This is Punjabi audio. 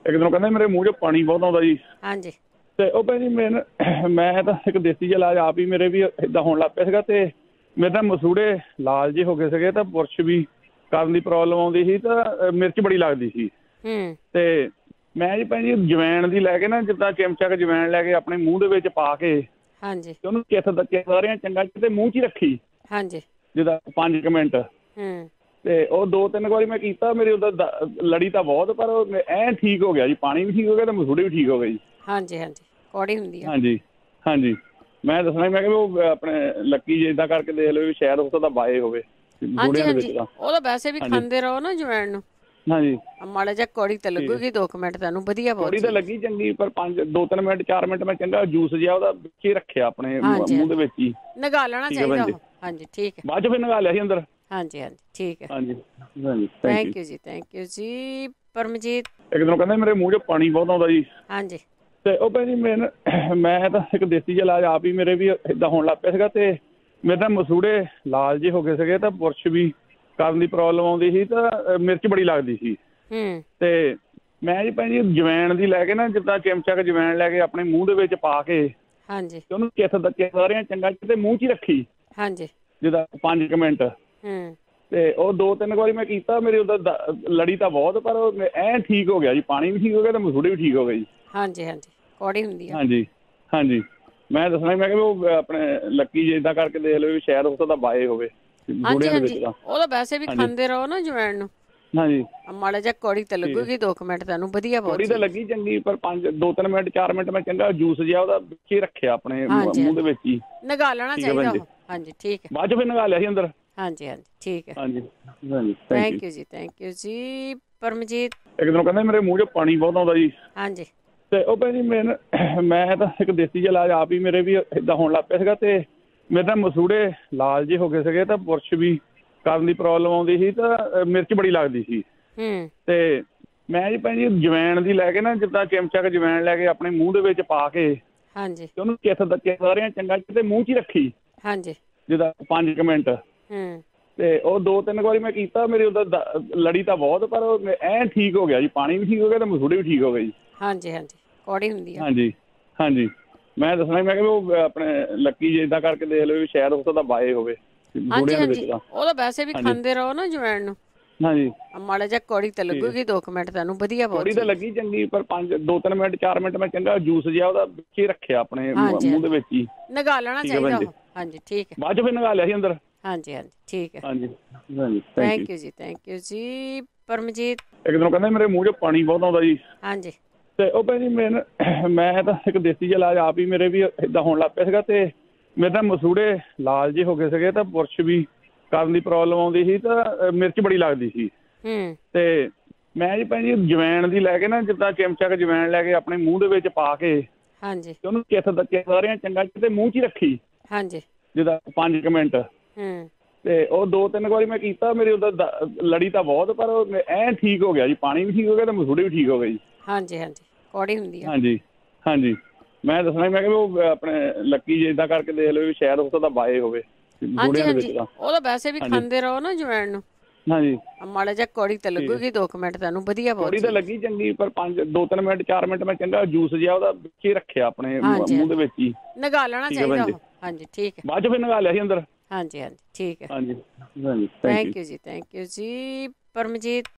ਇੱਕ ਦਿਨ ਕਹਿੰਦੇ ਮੇਰੇ ਮੂੰਹ 'ਚ ਪਾਣੀ ਬਹੁਤ ਆਉਂਦਾ ਜੀ। ਹਾਂਜੀ। ਤੇ ਉਹ ਭੈਣ ਜੀ ਮੈਂ ਤਾਂ ਇੱਕ ਦੇਸੀ ਜਿਹਾ ਇਲਾਜ ਆਪ ਹੀ ਮੇਰੇ ਵੀ ਏਦਾਂ ਹੋਣ ਲੱਗ ਪਿਆ ਸੀਗਾ ਤੇ ਮੇਰੇ ਤਾਂ ਮਸੂੜੇ ਲਾਲ ਜਿਹੇ ਹੋ ਗਏ ਸੀਗੇ ਤਾਂ ਬੁਰਸ਼ ਵੀ ਕਰਨ ਦੀ ਪ੍ਰੋਬਲਮ ਆਉਂਦੀ ਸੀ ਤਾਂ ਮਿਰਚ ਬੜੀ ਲੱਗਦੀ ਸੀ। ਤੇ ਮੈਂ ਜੀ ਭੈਣ ਜੀ ਜਵੈਣ ਦੀ ਲੈ ਕੇ ਨਾ ਜਿੱਦਾਂ ਚਮਚਾ ਕੁ ਜਵੈਣ ਲੈ ਕੇ ਆਪਣੇ ਮੂੰਹ ਦੇ ਵਿੱਚ ਪਾ ਕੇ ਹਾਂਜੀ ਤੇ ਉਹਨੂੰ ਕਿਸ ਰਿਹਾ ਚੰਗਾ ਕਿਤੇ ਮੂੰਹ 'ਚ ਹੀ ਰੱਖੀ। ਹਾਂਜੀ। ਜਿੱਦਾਂ 5 ਮਿੰਟ ਤੇ ਉਹ 2-3 ਵਾਰੀ ਮੈਂ ਕੀਤਾ ਮੇਰੀ ਉਹਦਾ ਲੜੀ ਤਾਂ ਬਹੁਤ ਪਰ ਐਂ ਠੀਕ ਹੋ ਗਿਆ ਜੀ। ਪਾਣੀ ਵੀ ਠੀਕ ਹੋ ਗਿਆ ਤੇ ਮਸੂੜੇ ਵੀ ਠੀਕ ਹੋ ਗਏ ਜੀ। ਹਾਂਜੀ ਹਾਂਜੀ ਕੌੜੀ ਹੁੰਦੀ ਆ। ਹਾਂਜੀ ਹਾਂਜੀ ਮੈਂ ਦੱਸਣਾ ਮੈਂ ਕਿਹਾ ਉਹ ਆਪਣੇ ਲੱਕੀ ਜੇ ਇਦਾਂ ਕਰਕੇ ਦੇਖ ਲਓ ਵੀ ਸ਼ਾਇਦ ਉਸ ਦਾ ਬਾਏ ਹੋਵੇ ਹਾਂਜੀ ਮਸੂੜਿਆਂ ਦੇ ਵਿੱਚ ਹਾਂਜੀ ਤਾਂ। ਉਹ ਤਾਂ ਵੈਸੇ ਵੀ ਖਾਂਦੇ ਰਹੋ ਨਾ ਜਵੈਣ ਨੂੰ। ਹਾਂਜੀ ਮਾੜਾ ਜਿਹਾ ਕੌੜੀ ਤਾਂ ਲੱਗੂਗੀ 2 ਮਿੰਟ ਤੁਹਾਨੂੰ ਵਧੀਆ ਬਹੁਤ ਕੌੜੀ ਤਾਂ ਲੱਗੀ ਚੰਗੀ ਪਰ 2-3 ਮਿੰਟ 4 ਮਿੰਟ ਮੈਂ ਚੰਗਾ ਜੂਸ ਜਿਹਾ ਉਹਦਾ ਵਿੱਚ ਹੀ ਰੱਖਿਆ ਆਪਣੇ ਮੂੰਹ ਦੇ ਵਿੱਚ ਹੀ। ਨਗਾ ਲੈਣਾ ਚਾਹੀਦਾ ਉਹ। ਹਾਂਜੀ ਠੀਕ ਹੈ। ਬਾਅਦ 'ਚ ਫਿਰ ਨਗਾ ਲਿਆ ਸੀ ਅੰਦਰ। ਹਾਂਜੀ ਹਾਂਜੀ ਠੀਕ ਹੈ। ਹਾਂਜੀ ਹਾਂਜੀ ਥੈਂਕ ਯੂ ਜੀ ਪਰਮਜੀਤ। ਇੱਕ ਦਿਨ ਕਹਿੰਦੇ ਮੇਰੇ ਮੂੰਹ 'ਚ ਪਾਣੀ ਬਹੁਤ ਆਉਂਦਾ ਜੀ। ਹਾਂਜੀ। ਤੇ ਉਹ ਭੈਣ ਜੀ ਮੈਂ ਤਾਂ ਇੱਕ ਦੇਸੀ ਜਿਹਾ ਇਲਾਜ ਆਪ ਹੀ ਮੇਰੇ ਵੀ ਏਦਾਂ ਹੋਣ ਲੱਗ ਪਿਆ ਸੀਗਾ ਤੇ ਮੇਰੇ ਤਾਂ ਮਸੂੜੇ ਲਾਲ ਜਿਹੇ ਹੋ ਗਏ ਸੀਗੇ ਤਾਂ ਬੁਰਸ਼ ਵੀ ਕਰਨ ਦੀ ਪ੍ਰੋਬਲਮ ਆਉਂਦੀ ਸੀ ਤਾਂ ਮਿਰਚ ਬੜੀ ਲੱਗਦੀ ਸੀ। ਤੇ ਮੈਂ ਜੀ ਭੈਣ ਜੀ ਜਵੈਣ ਦੀ ਲੈ ਕੇ ਨਾ ਜਿੱਦਾਂ ਚਮਚਾ ਕੁ ਜਵੈਣ ਲੈ ਕੇ ਆਪਣੇ ਮੂੰਹ ਦੇ ਵਿੱਚ ਪਾ ਕੇ ਹਾਂਜੀ ਤੇ ਉਹਨੂੰ ਕਿਸ ਰਿਹਾ ਚੰਗਾ ਕਿਤੇ ਮੂੰਹ 'ਚ ਹੀ ਰੱਖੀ। ਹਾਂਜੀ। ਜਿੱਦਾਂ 5 ਮਿੰਟ ਤੇ ਉਹ 2-3 ਵਾਰੀ ਮੈਂ ਕੀਤਾ ਮੇਰੀ ਉਹਦਾ ਲੜੀ ਤਾਂ ਬਹੁਤ ਪਰ ਐਂ ਠੀਕ ਹੋ ਗਿਆ ਜੀ। ਪਾਣੀ ਵੀ ਠੀਕ ਹੋ ਗਿਆ ਤੇ ਮਸੂੜੇ ਵੀ ਠੀਕ ਹੋ ਗਏ ਜੀ। ਹਾਂਜੀ ਹਾਂਜੀ ਕੌੜੀ ਹੁੰਦੀ ਆ। ਹਾਂਜੀ ਹਾਂਜੀ ਮੈਂ ਦੱਸਣਾ ਮੈਂ ਕਿਹਾ ਉਹ ਆਪਣੇ ਲੱਕੀ ਜੇ ਇਦਾਂ ਕਰਕੇ ਦੇਖ ਲਓ ਵੀ ਸ਼ਾਇਦ ਉਸ ਦਾ ਬਾਏ ਹੋਵੇ ਹਾਂਜੀ ਮਸੂੜਿਆਂ ਦੇ ਵਿੱਚ ਹਾਂਜੀ ਤਾਂ। ਉਹ ਤਾਂ ਵੈਸੇ ਵੀ ਖਾਂਦੇ ਰਹੋ ਨਾ ਜਵੈਣ ਨੂੰ। ਹਾਂਜੀ ਮਾੜਾ ਜਿਹਾ ਕੌੜੀ ਤਾਂ ਲੱਗੂਗੀ 2 ਮਿੰਟ ਤੁਹਾਨੂੰ ਵਧੀਆ ਬਹੁਤ। ਕੌੜੀ ਤਾਂ ਲੱਗੀ ਚੰਗੀ ਪਰ 2-3 ਮਿੰਟ 4 ਮਿੰਟ ਮੈਂ ਚੰਗਾ ਜੂਸ ਜਿਹਾ ਉਹਦਾ ਵਿੱਚ ਹੀ ਰੱਖਿਆ ਆਪਣੇ ਮੂੰਹ ਦੇ ਵਿੱਚ ਹੀ। ਨਗਾ ਲੈਣਾ ਚਾਹੀਦਾ ਉਹ। ਹਾਂਜੀ ਠੀਕ ਹੈ। ਬਾਅਦ 'ਚ ਫਿਰ ਨਗਾ ਲਿਆ ਸੀ ਅੰਦਰ। ਹਾਂਜੀ ਹਾਂਜੀ ਠੀਕ ਹੈ। ਹਾਂਜੀ ਹਾਂਜੀ ਥੈਂਕ ਯੂ ਜੀ ਪਰਮਜੀਤ। ਇੱਕ ਦਿਨ ਕਹਿੰਦੇ ਮੇਰੇ ਮੂੰਹ 'ਚ ਪਾਣੀ ਬਹੁਤ ਆਉਂਦਾ ਜੀ। ਹਾਂਜੀ। ਤੇ ਉਹ ਭੈਣ ਜੀ ਮੈਂ ਤਾਂ ਇੱਕ ਦੇਸੀ ਜਿਹਾ ਇਲਾਜ ਆਪ ਹੀ ਮੇਰੇ ਵੀ ਏਦਾਂ ਹੋਣ ਲੱਗ ਪਿਆ ਸੀਗਾ ਤੇ ਮੇਰੇ ਤਾਂ ਮਸੂੜੇ ਲਾਲ ਜਿਹੇ ਹੋ ਗਏ ਸੀਗੇ ਤਾਂ ਬੁਰਸ਼ ਵੀ ਕਰਨ ਦੀ ਪ੍ਰੋਬਲਮ ਆਉਂਦੀ ਸੀ ਤਾਂ ਮਿਰਚ ਬੜੀ ਲੱਗਦੀ ਸੀ। ਤੇ ਮੈਂ ਜੀ ਭੈਣ ਜੀ ਜਵੈਣ ਦੀ ਲੈ ਕੇ ਨਾ ਜਿੱਦਾਂ ਚਮਚਾ ਕੁ ਜਵੈਣ ਲੈ ਕੇ ਆਪਣੇ ਮੂੰਹ ਦੇ ਵਿੱਚ ਪਾ ਕੇ ਹਾਂਜੀ ਤੇ ਉਹਨੂੰ ਕਿਸ ਰਿਹਾ ਚੰਗਾ ਕਿਤੇ ਮੂੰਹ 'ਚ ਹੀ ਰੱਖੀ। ਹਾਂਜੀ। ਜਿੱਦਾਂ 5 ਮਿੰਟ ਤੇ ਉਹ 2-3 ਵਾਰੀ ਮੈਂ ਕੀਤਾ ਮੇਰੀ ਉਹਦਾ ਲੜੀ ਤਾਂ ਬਹੁਤ ਪਰ ਐਂ ਠੀਕ ਹੋ ਗਿਆ ਜੀ। ਪਾਣੀ ਵੀ ਠੀਕ ਹੋ ਗਿਆ ਤੇ ਮਸੂੜੇ ਵੀ ਠੀਕ ਹੋ ਗਏ ਜੀ। ਹਾਂਜੀ ਹਾਂਜੀ ਕੌੜੀ ਹੁੰਦੀ ਆ। ਹਾਂਜੀ ਹਾਂਜੀ ਮੈਂ ਦੱਸਣਾ ਮੈਂ ਕਿਹਾ ਉਹ ਆਪਣੇ ਲੱਕੀ ਜੇ ਇਦਾਂ ਕਰਕੇ ਦੇਖ ਲਓ ਵੀ ਸ਼ਾਇਦ ਉਸ ਦਾ ਬਾਏ ਹੋਵੇ ਹਾਂਜੀ ਮਸੂੜਿਆਂ ਦੇ ਵਿੱਚ ਹਾਂਜੀ ਤਾਂ। ਉਹ ਤਾਂ ਵੈਸੇ ਵੀ ਖਾਂਦੇ ਰਹੋ ਨਾ ਜਵੈਣ ਨੂੰ। ਹਾਂਜੀ ਮਾੜਾ ਜਿਹਾ ਕੌੜੀ ਤਾਂ ਲੱਗੂਗੀ 2 ਮਿੰਟ ਤੁਹਾਨੂੰ ਵਧੀਆ ਬਹੁਤ। ਕੌੜੀ ਤਾਂ ਲੱਗੀ ਚੰਗੀ ਪਰ 2-3 ਮਿੰਟ 4 ਮਿੰਟ ਮੈਂ ਚੰਗਾ ਜੂਸ ਜਿਹਾ ਉਹਦਾ ਵਿੱਚ ਹੀ ਰੱਖਿਆ ਆਪਣੇ ਮੂੰਹ ਦੇ ਵਿੱਚ ਹੀ। ਨਗਾ ਲੈਣਾ ਚਾਹੀਦਾ ਉਹ। ਹਾਂਜੀ ਠੀਕ ਹੈ। ਬਾਅਦ 'ਚ ਫਿਰ ਨਗਾ ਲਿਆ ਸੀ ਅੰਦਰ। ਹਾਂਜੀ ਹਾਂਜੀ ਠੀਕ ਹੈ। ਹਾਂਜੀ ਹਾਂਜੀ ਥੈਂਕ ਯੂ ਜੀ ਪਰਮਜੀਤ। ਇੱਕ ਦਿਨ ਕਹਿੰਦੇ ਮੇਰੇ ਮੂੰਹ 'ਚ ਪਾਣੀ ਬਹੁਤ ਆਉਂਦਾ ਜੀ। ਹਾਂਜੀ। ਤੇ ਉਹ ਭੈਣ ਜੀ ਮੈਂ ਤਾਂ ਇੱਕ ਦੇਸੀ ਜਿਹਾ ਇਲਾਜ ਆਪ ਹੀ ਮੇਰੇ ਵੀ ਏਦਾਂ ਹੋਣ ਲੱਗ ਪਿਆ ਸੀਗਾ ਤੇ ਮੇਰੇ ਤਾਂ ਮਸੂੜੇ ਲਾਲ ਜਿਹੇ ਹੋ ਗਏ ਸੀਗੇ ਤਾਂ ਬੁਰਸ਼ ਵੀ ਕਰਨ ਦੀ ਪ੍ਰੋਬਲਮ ਆਉਂਦੀ ਸੀ ਤਾਂ ਮਿਰਚ ਬੜੀ ਲੱਗਦੀ ਸੀ। ਤੇ ਮੈਂ ਜੀ ਭੈਣ ਜੀ ਜਵੈਣ ਦੀ ਲੈ ਕੇ ਨਾ ਜਿੱਦਾਂ ਚਮਚਾ ਕੁ ਜਵੈਣ ਲੈ ਕੇ ਆਪਣੇ ਮੂੰਹ ਦੇ ਵਿੱਚ ਪਾ ਕੇ ਹਾਂਜੀ ਤੇ ਉਹਨੂੰ ਕਿਸ ਰਿਹਾ ਚੰਗਾ ਕਿਤੇ ਮੂੰਹ 'ਚ ਹੀ ਰੱਖੀ। ਹਾਂਜੀ। ਜਿੱਦਾਂ 5 ਮਿੰਟ ਤੇ ਉਹ 2-3 ਵਾਰੀ ਮੈਂ ਕੀਤਾ ਮੇਰੀ ਉਹਦਾ ਲੜੀ ਤਾਂ ਬਹੁਤ ਪਰ ਐਂ ਠੀਕ ਹੋ ਗਿਆ ਜੀ। ਪਾਣੀ ਵੀ ਠੀਕ ਹੋ ਗਿਆ ਤੇ ਮਸੂੜੇ ਵੀ ਠੀਕ ਹੋ ਗਏ ਜੀ। ਹਾਂਜੀ ਹਾਂਜੀ ਕੌੜੀ ਹੁੰਦੀ ਆ। ਹਾਂਜੀ ਹਾਂਜੀ ਮੈਂ ਦੱਸਣਾ ਮੈਂ ਕਿਹਾ ਉਹ ਆਪਣੇ ਲੱਕੀ ਜੇ ਇਦਾਂ ਕਰਕੇ ਦੇਖ ਲਓ ਵੀ ਸ਼ਾਇਦ ਉਸ ਦਾ ਬਾਏ ਹੋਵੇ ਹਾਂਜੀ ਮਸੂੜਿਆਂ ਦੇ ਵਿੱਚ ਹਾਂਜੀ ਤਾਂ। ਉਹ ਤਾਂ ਵੈਸੇ ਵੀ ਖਾਂਦੇ ਰਹੋ ਨਾ ਜਵੈਣ ਨੂੰ। ਹਾਂਜੀ ਮਾੜਾ ਜਿਹਾ ਕੌੜੀ ਤਾਂ ਲੱਗੂਗੀ 2 ਮਿੰਟ ਤੁਹਾਨੂੰ ਵਧੀਆ ਬਹੁਤ। ਕੌੜੀ ਤਾਂ ਲੱਗੀ ਚੰਗੀ ਪਰ 2-3 ਮਿੰਟ 4 ਮਿੰਟ ਮੈਂ ਚੰਗਾ ਜੂਸ ਜਿਹਾ ਉਹਦਾ ਵਿੱਚ ਹੀ ਰੱਖਿਆ ਆਪਣੇ ਮੂੰਹ ਦੇ ਵਿੱਚ ਹੀ। ਨਗਾ ਲੈਣਾ ਚਾਹੀਦਾ ਉਹ। ਹਾਂਜੀ ਠੀਕ ਹੈ। ਬਾਅਦ 'ਚ ਫਿਰ ਨਗਾ ਲਿਆ ਸੀ ਅੰਦਰ। ਹਾਂਜੀ ਹਾਂਜੀ ਠੀਕ ਹੈ। ਹਾਂਜੀ ਹਾਂਜੀ ਥੈਂਕ ਯੂ ਜੀ ਪਰਮਜੀਤ।